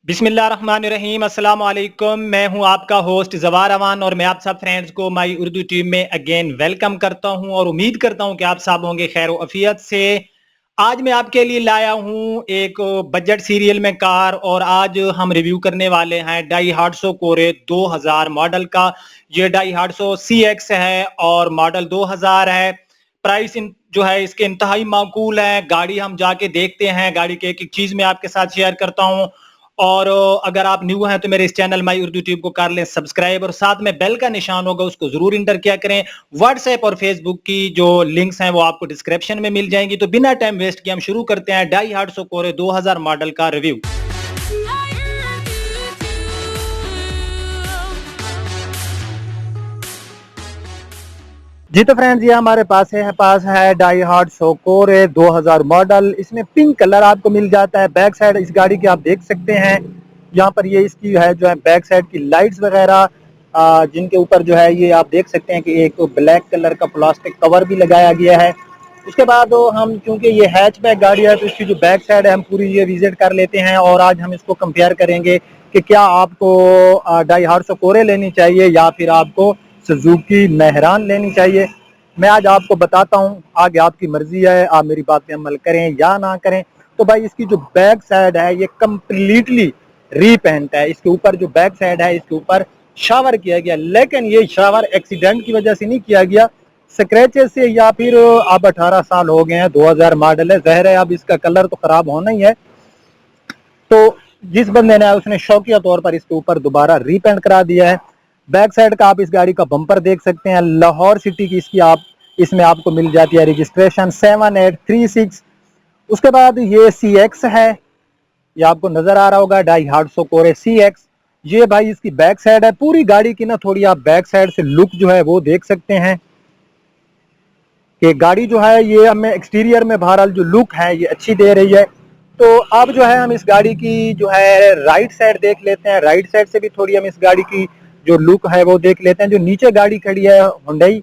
बिस्मिल्लाहिर्रहमानिर्रहीम अस्सलाम वालेकुम। मैं हूं आपका होस्ट जवार अमान और मैं आप सब फ्रेंड्स को माई उर्दू टीम में अगेन वेलकम करता हूं और उम्मीद करता हूं कि आप सब होंगे खैर अफियत से। आज मैं आपके लिए लाया हूं एक बजट सीरियल में कार और आज हम रिव्यू करने वाले हैं डाई हार्डसो कोरे 2000 मॉडल का। ये डाई हार्डसो CX है और मॉडल 2000 है। प्राइस जो है इसके इंतहाई माकूल है। गाड़ी हम जाके देखते हैं, गाड़ी के एक एक चीज मैं आपके साथ शेयर करता हूं। और अगर आप न्यू हैं तो मेरे इस चैनल माई उर्दू ट्यूब को कर लें सब्सक्राइब और साथ में बेल का निशान होगा उसको जरूर इंटर किया करें। व्हाट्सएप और फेसबुक की जो लिंक्स हैं वो आपको डिस्क्रिप्शन में मिल जाएंगी। तो बिना टाइम वेस्ट किए हम शुरू करते हैं डाई हार्डसो कोरे 2000 मॉडल का रिव्यू। जी तो फ्रेंड्स, ये हमारे पास है डाई हार्डसो कोरे 2000 मॉडल। इसमें पिंक कलर आपको मिल जाता है। बैक साइड इस गाड़ी की आप देख सकते हैं, यहाँ पर ये इसकी है जो है बैक साइड की लाइट्स वगैरह, जिनके ऊपर जो है ये आप देख सकते हैं कि एक ब्लैक कलर का प्लास्टिक कवर भी लगाया गया है। उसके बाद हम चूंकि ये हैचबैक गाड़ी है तो इसकी जो बैक साइड है हम पूरी ये विजिट कर लेते हैं और आज हम इसको कंपेयर करेंगे कि क्या आपको डाई हार्डसो कोरे लेनी चाहिए या फिर आपको सुजुकी मेहरान लेनी चाहिए। मैं आज आपको बताता हूँ, आगे आपकी मर्जी है, आप मेरी बात पे अमल करें या ना करें। तो भाई इसकी जो बैक साइड है ये कम्प्लीटली रीपेंट है। इसके ऊपर जो बैक साइड है इसके ऊपर शावर किया गया, लेकिन ये शावर एक्सीडेंट की वजह से नहीं किया गया, स्क्रैचेस से, या फिर अब 18 साल हो गए हैं, 2000 मॉडल है, जहर है अब इसका कलर तो खराब होना ही है। तो जिस बंदे ने उसने शौकिया तौर पर इसके ऊपर दोबारा रीपेंट करा दिया है। बैक साइड का आप इस गाड़ी का बम्पर देख सकते हैं, लाहौर सिटी की इसकी आप इसमें आपको मिल जाती है रजिस्ट्रेशन 7836। उसके बाद ये CX है, ये आपको नजर आ रहा होगा डाई हार्डसो कोरे CX। ये भाई इसकी बैक साइड है। पूरी गाड़ी की ना थोड़ी आप बैक साइड से लुक जो है वो देख सकते हैं कि गाड़ी जो है ये हमें एक्सटीरियर में बहरहाल जो लुक है ये अच्छी दे रही है। तो अब जो है हम इस गाड़ी की जो है राइट साइड देख लेते हैं। राइट साइड से भी थोड़ी हम इस गाड़ी की जो लुक है वो देख लेते हैं। जो नीचे गाड़ी खड़ी है हुंडई,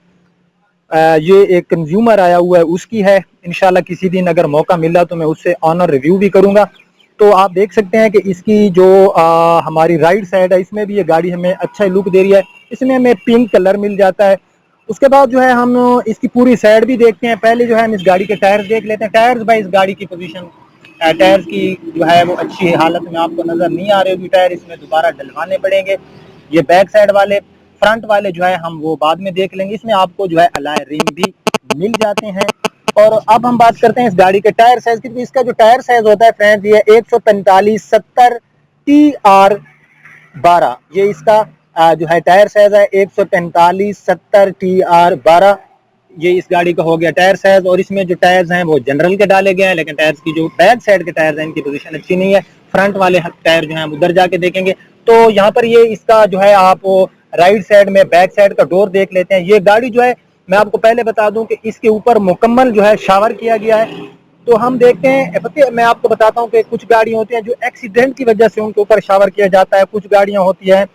ये एक कंज्यूमर आया हुआ है उसकी है। इंशाल्लाह किसी दिन अगर मौका मिला तो मैं उससे ऑनर रिव्यू भी करूंगा। तो आप देख सकते हैं कि इसकी जो हमारी राइट साइड है इसमें भी ये गाड़ी हमें अच्छा लुक दे रही है। इसमें हमें पिंक कलर मिल जाता है। उसके बाद जो है हम इसकी पूरी साइड भी देखते हैं। पहले जो है हम इस गाड़ी के टायर्स देख लेते हैं। टायर्स भाई इस गाड़ी की पोजीशन, टायर्स की जो है वो अच्छी हालत में आपको नजर नहीं आ रही होगी। टायर इसमें दोबारा डलवाने पड़ेंगे। ये बैक साइड वाले, फ्रंट वाले जो है हम वो बाद में देख लेंगे। इसमें आपको जो है अलॉय रिम भी मिल जाते हैं। और अब हम बात करते हैं इस गाड़ी के टायर साइज की। तो इसका जो टायर साइज होता है फ्रेंड्स ये 145/70 TR12। ये इसका जो है टायर साइज है 145/70 TR12। ये इस गाड़ी का हो गया टायर साइज। और इसमें जो टायर्स हैं वो जनरल के डाले गए हैं, लेकिन टायर्स की जो बैक साइड के टायर्स हैं इनकी पोजीशन अच्छी नहीं है। फ्रंट वाले टायर जो हैं उधर जाके देखेंगे। तो यहाँ पर ये इसका जो है आप राइट साइड में बैक साइड का डोर देख लेते हैं। ये गाड़ी जो है मैं आपको पहले बता दूं कि इसके ऊपर मुकम्मल जो है शावर किया गया है। तो हम देखते हैं, मैं आपको बताता हूं कि कुछ गाड़ियां होती हैं जो एक्सीडेंट की वजह से उनके ऊपर शावर किया जाता है। कुछ गाड़ियां होती हैं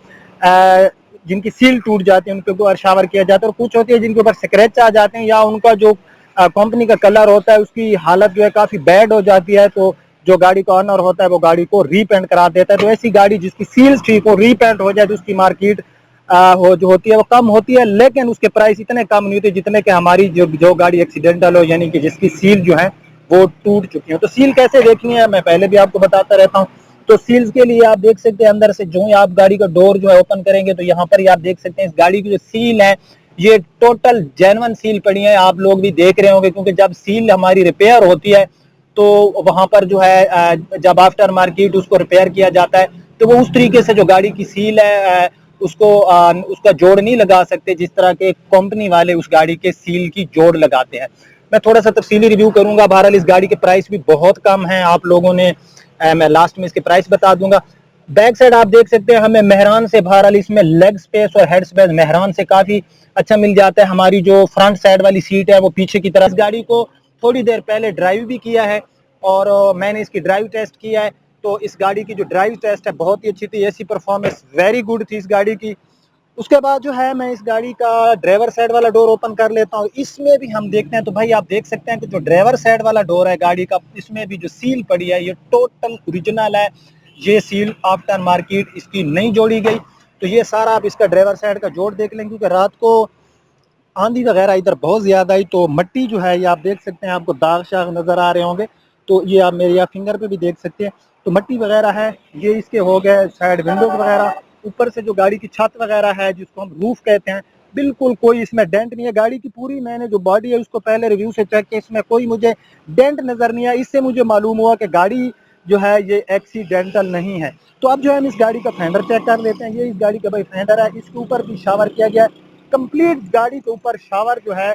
जिनकी सील टूट जाती है उनके ऊपर शावर किया जाता है। और कुछ होती है जिनके ऊपर स्क्रैच आ जाते हैं या उनका जो कंपनी का कलर होता है उसकी हालत जो है काफी बैड हो जाती है। तो जो गाड़ी का ऑनर होता है वो गाड़ी को रीपेंट करा देता है। तो ऐसी गाड़ी जिसकी सील्स ठीक हो, रीपेंट हो जाए, तो उसकी मार्केट हो जो होती है वो कम होती है, लेकिन उसके प्राइस इतने कम नहीं होते जितने कि हमारी जो गाड़ी एक्सीडेंटल हो, यानी कि जिसकी सील जो है वो टूट चुकी है। तो सील कैसे देखनी है मैं पहले भी आपको बताता रहता हूँ। तो सील्स के लिए आप देख सकते हैं अंदर से जो ही आप गाड़ी का डोर जो है ओपन करेंगे तो यहाँ पर ही आप देख सकते हैं इस गाड़ी की जो सील है ये टोटल जेन्युइन सील पड़ी है। आप लोग भी देख रहे होंगे क्योंकि जब सील हमारी रिपेयर होती है तो वहां पर जो है जब आफ्टर मार्केट उसको रिपेयर किया जाता है तो वो उस तरीके से जो गाड़ी की सील है उसको उसका जोड़ नहीं लगा सकते जिस तरह के कंपनी वाले उस गाड़ी के सील की जोड़ लगाते हैं। मैं थोड़ा सा तफसीली रिव्यू करूंगा। बहरहाल इस गाड़ी के प्राइस भी बहुत कम है, आप लोगों ने मैं लास्ट में इसके प्राइस बता दूंगा। बैक साइड आप देख सकते हैं हमें मेहरान से, बहरहाल इसमें लेग स्पेस और हेड स्पेस मेहरान से काफी अच्छा मिल जाता है। हमारी जो फ्रंट साइड वाली सीट है वो पीछे की तरफ। इस गाड़ी को थोड़ी देर पहले ड्राइव भी किया है और मैंने इसकी ड्राइव टेस्ट किया है। तो इस गाड़ी की जो ड्राइव टेस्ट है बहुत ही अच्छी थी। एसी परफॉर्मेंस वेरी गुड थी इस गाड़ी की। उसके बाद जो है मैं इस गाड़ी का ड्राइवर साइड वाला डोर ओपन कर लेता हूँ। इसमें भी हम देखते हैं तो भाई आप देख सकते हैं कि जो ड्राइवर साइड वाला डोर है गाड़ी का, इसमें भी जो सील पड़ी है ये टोटल ओरिजिनल है। ये सील आफ्टर मार्केट इसकी नहीं जोड़ी गई। तो ये सारा आप इसका ड्राइवर साइड का जोड़ देख लें, क्योंकि रात को आंधी वगैरह इधर बहुत ज़्यादा आई तो मट्टी जो है ये आप देख सकते हैं, आपको दाग शाग नज़र आ रहे होंगे, तो ये आप मेरे या फिंगर पे भी देख सकते हैं। तो मट्टी वगैरह है, ये इसके हो गए साइड विंडोज वगैरह। ऊपर से जो गाड़ी की छत वगैरह है जिसको हम रूफ कहते हैं, बिल्कुल कोई इसमें डेंट नहीं है। गाड़ी की पूरी मैंने जो बॉडी है उसको पहले रिव्यू से चेक किया, इसमें कोई मुझे डेंट नज़र नहीं आया। इससे मुझे मालूम हुआ कि गाड़ी जो है ये एक्सीडेंटल नहीं है। तो अब जो है हम इस गाड़ी का फेंडर चेक कर लेते हैं। ये इस गाड़ी का भाई फेंडर है, इसके ऊपर भी शावर किया गया है, कंप्लीट गाड़ी के ऊपर शावर जो है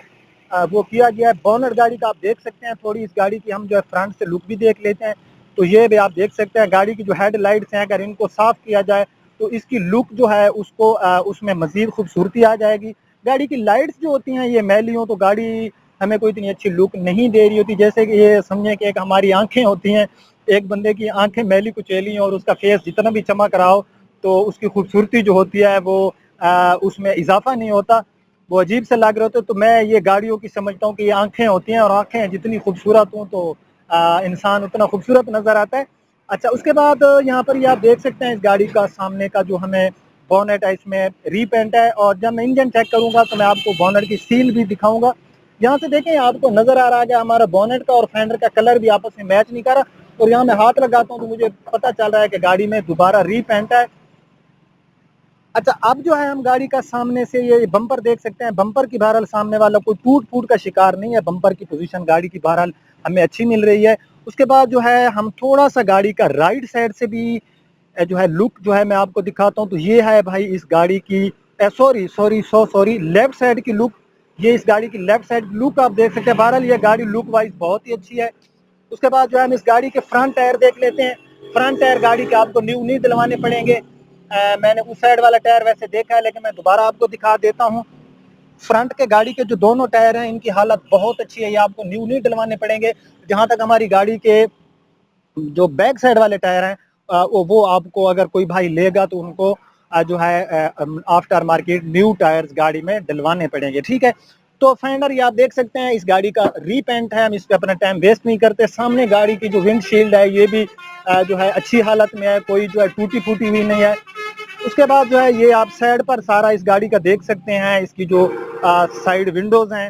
वो किया गया है। बोनट गाड़ी का आप देख सकते हैं। थोड़ी इस गाड़ी की हम जो है फ्रंट से लुक भी देख लेते हैं। तो ये भी आप देख सकते हैं गाड़ी की जो हेडलाइट्स हैं, अगर इनको साफ किया जाए तो इसकी लुक जो है उसको उसमें मजीद खूबसूरती आ जाएगी। गाड़ी की लाइट्स जो होती हैं ये मैली हो तो गाड़ी हमें कोई इतनी अच्छी लुक नहीं दे रही होती। जैसे कि ये समझे कि एक हमारी आंखें होती हैं, एक बंदे की आंखें मैली कुचैली हैं और उसका फेस जितना भी चमक रहा हो तो उसकी खूबसूरती जो होती है वो उसमें इजाफा नहीं होता, वो अजीब से लग रहे होते। तो मैं ये गाड़ियों की समझता हूँ कि ये आंखें होती हैं और आंखें जितनी खूबसूरत हों तो इंसान उतना खूबसूरत नजर आता है। अच्छा, उसके बाद यहाँ पर ये आप देख सकते हैं इस गाड़ी का सामने का जो हमें बॉनेट है इसमें रीपेंट है, और जब मैं इंजन चेक करूंगा तो मैं आपको बॉनेट की सील भी दिखाऊंगा। यहाँ से देखें आपको नजर आ रहा है कि हमारा बॉनेट का और फेंडर का कलर भी आपस में मैच नहीं कर रहा, और यहाँ मैं हाथ लगाता हूँ तो मुझे पता चल रहा है कि गाड़ी में दोबारा रीपेंट है। अच्छा, अब जो है हम गाड़ी का सामने से ये बम्पर देख सकते हैं। बम्पर की बहरहाल सामने वाला कोई टूट फूट का शिकार नहीं है, बम्पर की पोजीशन गाड़ी की बहरहाल हमें अच्छी मिल रही है। उसके बाद जो है हम थोड़ा सा गाड़ी का राइट साइड से भी जो है लुक जो है मैं आपको दिखाता हूँ। तो ये है भाई इस गाड़ी की सॉरी लेफ्ट साइड की लुक। ये इस गाड़ी की लेफ्ट साइड लुक आप देख सकते हैं। बहरहाल ये गाड़ी लुक वाइज बहुत ही अच्छी है। उसके बाद जो है हम इस गाड़ी के फ्रंट टायर देख लेते हैं। फ्रंट टायर गाड़ी के आपको न्यू नहीं दिलवाने पड़ेंगे। मैंने उस साइड वाला टायर वैसे देखा है, लेकिन मैं दोबारा आपको दिखा देता हूँ। फ्रंट के गाड़ी के जो दोनों टायर हैं इनकी हालत बहुत अच्छी है, ये आपको न्यू नहीं डलवाने पड़ेंगे। जहां तक हमारी गाड़ी के जो बैक साइड वाले टायर हैं वो आपको अगर कोई भाई लेगा तो उनको जो है आफ्टर मार्केट न्यू टायर्स गाड़ी में डलवाने पड़ेंगे, ठीक है। तो फेंडर ये आप देख सकते हैं इस गाड़ी का रीपेंट है, हम इस पे अपना टाइम वेस्ट नहीं करते। सामने गाड़ी की जो विंडशील्ड है ये भी जो है अच्छी हालत में है, कोई जो है टूटी फूटी हुई नहीं है। उसके बाद जो है ये आप साइड पर सारा इस गाड़ी का देख सकते हैं, इसकी जो साइड विंडोज हैं।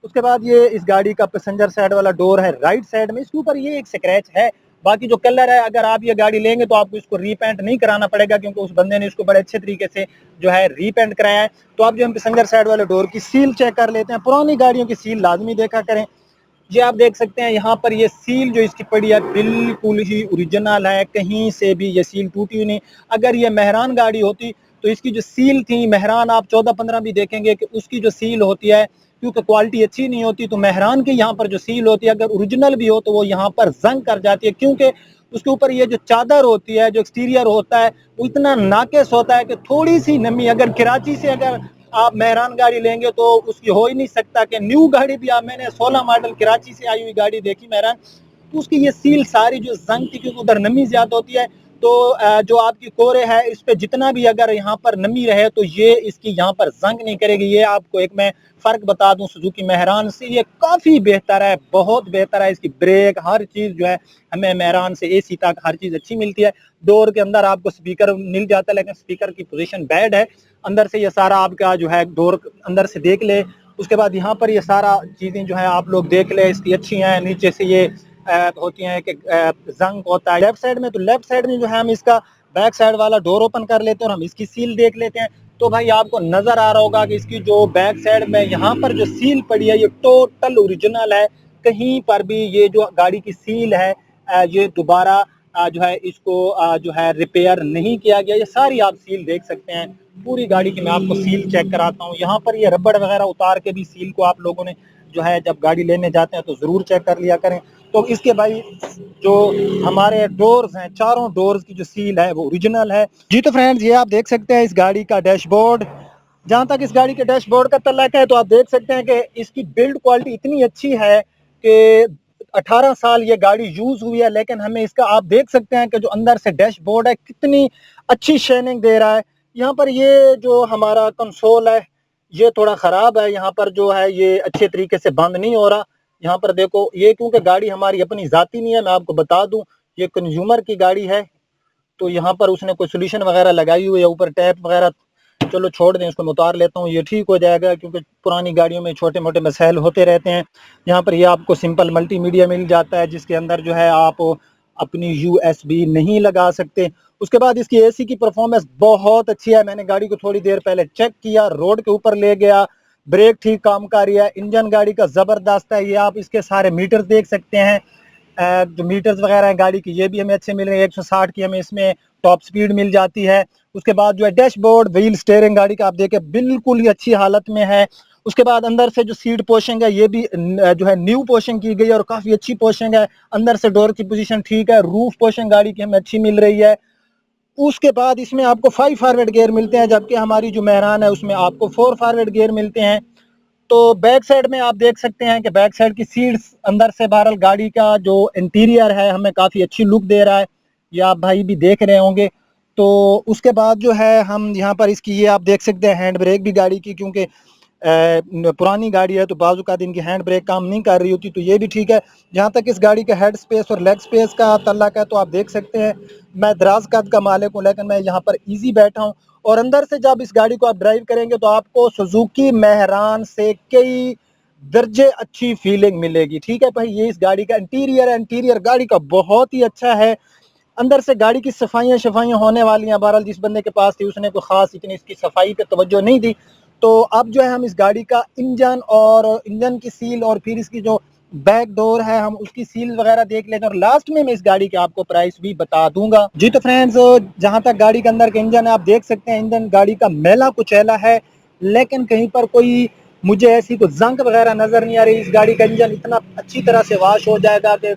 उसके बाद ये इस गाड़ी का पैसेंजर साइड वाला डोर है राइट साइड में, इसके ऊपर ये एक स्क्रैच है। बाकी जो कलर है अगर आप ये गाड़ी लेंगे तो आपको इसको रीपेंट नहीं कराना पड़ेगा, क्योंकि उस बंदे ने इसको बड़े अच्छे तरीके से जो है रीपेंट कराया है। तो आप जो हम पैसेंजर साइड वाले डोर की सील चेक कर लेते हैं। पुरानी गाड़ियों की सील लाजमी देखा करें। ये आप देख सकते हैं यहाँ पर ये सील जो इसकी पड़ी है बिल्कुल ही ओरिजिनल है, कहीं से भी ये सील टूटी हुई नहीं। अगर ये मेहरान गाड़ी होती तो इसकी जो सील थी, मेहरान आप 14-15 भी देखेंगे कि उसकी जो सील होती है, क्योंकि क्वालिटी अच्छी नहीं होती, तो मेहरान की यहाँ पर जो सील होती है अगर ओरिजिनल भी हो तो वो यहाँ पर जंग कर जाती है, क्योंकि उसके ऊपर ये जो चादर होती है, जो एक्सटीरियर होता है, वो इतना नाकिस होता है कि थोड़ी सी नमी अगर कराची से अगर आप मेहरान गाड़ी लेंगे तो उसकी हो ही नहीं सकता कि न्यू गाड़ी भी आप, मैंने 16 मॉडल कराची से आई हुई गाड़ी देखी मेहरान, तो उसकी ये सील सारी जो जंग थी, क्योंकि उधर नमी ज्यादा होती है, तो जो आपकी कोरे है इस पे जितना भी अगर यहाँ पर नमी रहे तो ये इसकी यहाँ पर जंग नहीं करेगी। ये आपको एक मैं फर्क बता दूं सुजुकी मेहरान से, ये काफी बेहतर है, बहुत बेहतर है। इसकी ब्रेक हर चीज जो है हमें मेहरान से एसी तक हर चीज अच्छी मिलती है। डोर के अंदर आपको स्पीकर मिल जाता है, लेकिन स्पीकर की पोजीशन बैड है। अंदर से ये सारा आपका जो है डोर अंदर से देख ले। उसके बाद यहाँ पर ये सारा चीजें जो है आप लोग देख ले, इसकी अच्छी हैं। नीचे से ये होती हैं कि जंग होता है लेफ्ट साइड में, तो लेफ्ट साइड में जो है हम इसका बैक साइड वाला डोर ओपन कर लेते हैं और हम इसकी सील देख लेते हैं। तो भाई आपको नजर आ रहा होगा कि इसकी जो बैक साइड में यहाँ पर जो सील पड़ी है ये टोटल ओरिजिनल है, कहीं पर भी ये जो गाड़ी की सील है ये दोबारा जो है इसको जो है रिपेयर नहीं किया गया। ये सारी आप सील देख सकते हैं, पूरी गाड़ी की मैं आपको सील चेक कराता हूँ। यहाँ पर ये रबड़ वगैरह उतार के भी सील को आप लोगों ने जो है जब गाड़ी लेने जाते हैं तो जरूर चेक कर लिया करें। तो इसके भाई जो हमारे डोर्स हैं, चारों डोर्स की जो सील है वो ओरिजिनल है जी। तो फ्रेंड्स ये आप देख सकते हैं इस गाड़ी का डैशबोर्ड। जहां तक इस गाड़ी के डैशबोर्ड का तल्लक है तो आप देख सकते हैं कि इसकी बिल्ड क्वालिटी इतनी अच्छी है कि 18 साल ये गाड़ी यूज हुई है, लेकिन हमें इसका आप देख सकते हैं कि जो अंदर से डैशबोर्ड है कितनी अच्छी शाइनिंग दे रहा है। यहाँ पर ये जो हमारा कंसोल है ये थोड़ा खराब है, यहाँ पर जो है ये अच्छे तरीके से बंद नहीं हो रहा। यहाँ पर देखो ये क्योंकि गाड़ी हमारी अपनी जाती नहीं है, मैं आपको बता दूं ये कंज्यूमर की गाड़ी है, तो यहाँ पर उसने कोई सोल्यूशन वगैरह लगाई हुई है ऊपर टैप वगैरह, चलो छोड़ दें, उसको मैं उतार लेता हूँ, ये ठीक हो जाएगा, क्योंकि पुरानी गाड़ियों में छोटे मोटे मसाइल होते रहते हैं। यहाँ पर ये आपको सिंपल मल्टीमीडिया मिल जाता है, जिसके अंदर जो है आप अपनी यूएसबी नहीं लगा सकते। उसके बाद इसकी एसी की परफॉर्मेंस बहुत अच्छी है। मैंने गाड़ी को थोड़ी देर पहले चेक किया, रोड के ऊपर ले गया, ब्रेक ठीक काम कर रही है, इंजन गाड़ी का जबरदस्त है। ये आप इसके सारे मीटर देख सकते हैं, जो मीटर्स वगैरह हैं गाड़ी की, ये भी हमें अच्छे मिल रहे हैं। 160 की हमें इसमें टॉप स्पीड मिल जाती है। उसके बाद जो है डैशबोर्ड, व्हील, स्टीयरिंग गाड़ी का आप देखें बिल्कुल ही अच्छी हालत में है। उसके बाद अंदर से जो सीट पोशिंग है ये भी जो है न्यू पोशिंग की गई है और काफी अच्छी पोशिंग है। अंदर से डोर की पोजीशन ठीक है, रूफ पोशिंग गाड़ी की हमें अच्छी मिल रही है। उसके बाद इसमें आपको 5 फॉरवर्ड गियर मिलते हैं, जबकि हमारी जो मेहरान है उसमें आपको 4 फॉरवर्ड गियर मिलते हैं। तो बैक साइड में आप देख सकते हैं कि बैक साइड की सीट्स अंदर से बहरहाल गाड़ी का जो इंटीरियर है हमें काफ़ी अच्छी लुक दे रहा है, ये आप भाई भी देख रहे होंगे। तो उसके बाद जो है हम यहाँ पर इसकी ये आप देख सकते हैं हैंड ब्रेक भी गाड़ी की, क्योंकि पुरानी गाड़ी है तो बाजू का दिन की हैंड ब्रेक काम नहीं कर रही होती, तो ये भी ठीक है। जहाँ तक इस गाड़ी के हेड स्पेस और लेग स्पेस का तल्लक है तो आप देख सकते हैं मैं दराज कद का मालिक हूँ, लेकिन मैं यहाँ पर इजी बैठा हूँ। और अंदर से जब इस गाड़ी को आप ड्राइव करेंगे तो आपको सुजुकी मेहरान से कई दर्जे अच्छी फीलिंग मिलेगी। ठीक है भाई, ये इस गाड़ी का इंटीरियर है, इंटीरियर गाड़ी का बहुत ही अच्छा है। अंदर से गाड़ी की सफाइयाँ होने वाली हैं, बहरहाल जिस बंदे के पास थी उसने कोई खास इतनी इसकी सफाई पे तवज्जो नहीं दी। तो अब जो है हम इस गाड़ी का इंजन और इंजन की सील और फिर इसकी जो बैक डोर है हम उसकी सील वगैरह देख लेते हैं, और लास्ट में मैं इस गाड़ी के आपको प्राइस भी बता दूंगा। जी तो फ्रेंड्स, जहां तक गाड़ी के अंदर का इंजन है आप देख सकते हैं, इंजन गाड़ी का मैला कुचैला है, लेकिन कहीं पर कोई मुझे ऐसी कोई जंग वगैरह नजर नहीं आ रही। इस गाड़ी का इंजन इतना अच्छी तरह से वॉश हो जाएगा कि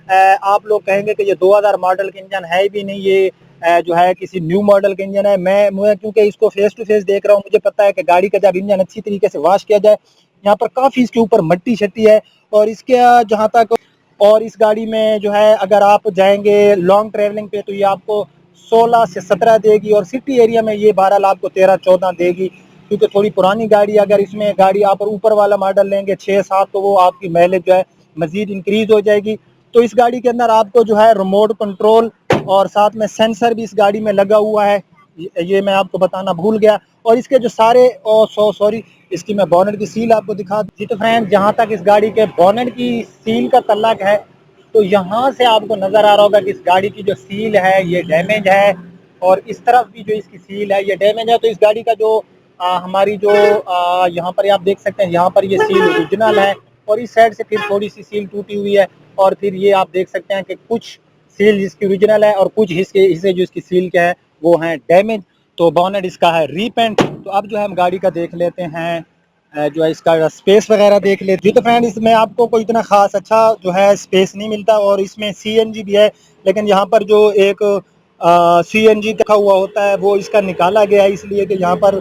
आप लोग कहेंगे कि ये 2000 मॉडल का इंजन है भी नहीं, ये जो है किसी न्यू मॉडल का इंजन है। मैं क्योंकि इसको फेस टू फेस देख रहा हूँ, मुझे पता है कि गाड़ी का जब इंजन अच्छी तरीके से वॉश किया जाए, यहाँ पर काफी इसके ऊपर मट्टी शट्टी है। और इसके जहाँ तक और इस गाड़ी में जो है अगर आप जाएंगे लॉन्ग ट्रेवलिंग पे तो ये आपको 16 से 17 देगी, और सिटी एरिया में ये बहरहाल आपको 13-14 देगी, क्योंकि थोड़ी पुरानी गाड़ी। अगर इसमें गाड़ी आप ऊपर वाला मॉडल लेंगे 6-7 तो वो आपकी माइलेज जो है मजीद इंक्रीज हो जाएगी। तो इस गाड़ी के अंदर आपको जो है रिमोट कंट्रोल और साथ में सेंसर भी इस गाड़ी में लगा हुआ है, ये मैं आपको बताना भूल गया। और इसके जो सारे सॉरी इसकी मैं बोनेट की सील आपको दिखा दी। तो फ्रेंड, जहाँ तक इस गाड़ी के बोनेट की सील का तल्लक है तो यहाँ से आपको नजर आ रहा होगा कि इस गाड़ी की जो सील है ये डैमेज है, और इस तरफ भी जो इसकी सील है ये डैमेज है। तो इस गाड़ी का जो हमारी जो यहाँ पर आप देख सकते हैं, यहाँ पर ये सील ओरिजिनल है और इस साइड से फिर थोड़ी सी सील टूटी हुई है, और फिर ये आप देख सकते हैं कि कुछ सील जिसकी ओरिजिनल है और कुछ हिस्से जो इसकी सील के हैं वो हैं डैमेज। तो बोनेट इसका है रीपेंट। तो अब जो है हम गाड़ी का देख लेते हैं, जो है इसका स्पेस वगैरह देख लेते हैं। तो फ्रेंड, इसमें आपको कोई इतना खास अच्छा जो है स्पेस नहीं मिलता, और इसमें सीएनजी भी है, लेकिन यहाँ पर जो एक सीएनजी लिखा हुआ होता है वो इसका निकाला गया है, इसलिए कि यहाँ पर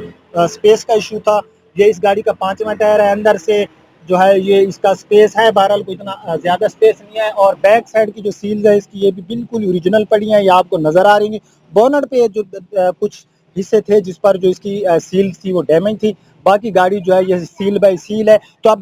स्पेस का इशू था। ये इस गाड़ी का 5वां टायर है, अंदर से जो है ये इसका स्पेस है, बहरहाल कोई इतना ज्यादा स्पेस नहीं है। और बैक साइड की जो सील्स है इसकी ये भी बिल्कुल ओरिजिनल पड़ी है, ये आपको नजर आ रही है। बोनट पे जो कुछ हिस्से थे जिस पर जो इसकी सील थी वो डैमेज थी, बाकी गाड़ी जो है ये सील बाय सील है। तो अब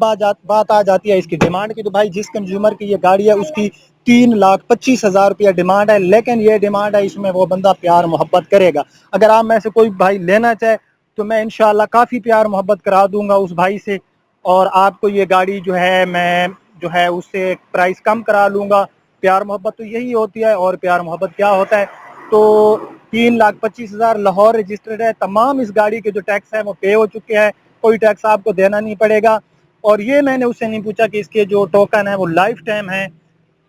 बात आ जाती है इसकी डिमांड की। तो भाई जिस कंज्यूमर की ये गाड़ी है उसकी 3,25,000 रुपया डिमांड है, लेकिन ये डिमांड है इसमें वो बंदा प्यार मोहब्बत करेगा। अगर आप में से कोई भाई लेना चाहे तो मैं इंशाल्लाह काफ़ी प्यार मोहब्बत करा दूंगा उस भाई से, और आपको ये गाड़ी जो है मैं जो है उससे प्राइस कम करा लूँगा। प्यार मोहब्बत तो यही होती है, और प्यार मोहब्बत क्या होता है। तो 3,25,000 लाहौर रजिस्टर्ड है, तमाम इस गाड़ी के जो टैक्स है वो पे हो चुके हैं, कोई टैक्स आपको देना नहीं पड़ेगा। और ये मैंने उससे नहीं पूछा कि इसके जो टोकन है वो लाइफ टाइम है,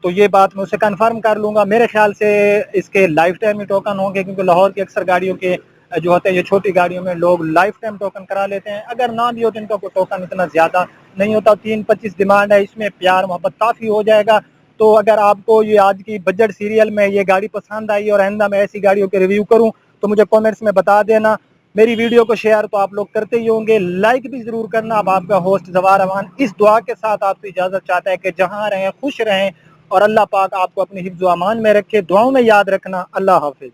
तो ये बात मैं उससे कंफर्म कर लूँगा। मेरे ख्याल से इसके लाइफ टाइम ही टोकन होंगे, क्योंकि लाहौर की अक्सर गाड़ियों के जो होते हैं ये छोटी गाड़ियों में लोग लाइफ टाइम टोकन करा लेते हैं, अगर ना भी हो तो इनका कोई टोकन इतना ज़्यादा नहीं होता। 3,25,000 डिमांड है, इसमें प्यार मोहब्बत काफ़ी हो जाएगा। तो अगर आपको ये आज की बजट सीरियल में ये गाड़ी पसंद आई और आइंदा मैं ऐसी गाड़ियों के रिव्यू करूँ तो मुझे कमेंट्स में बता देना। मेरी वीडियो को शेयर तो आप लोग करते ही होंगे, लाइक भी जरूर करना। अब आपका होस्ट जवार अमान इस दुआ के साथ आपसे इजाजत चाहता है कि जहां रहें खुश रहें और अल्लाह पाक आपको अपनी हिफ्ज़ व अमान में रखे। दुआओं में याद रखना। अल्लाह हाफिज।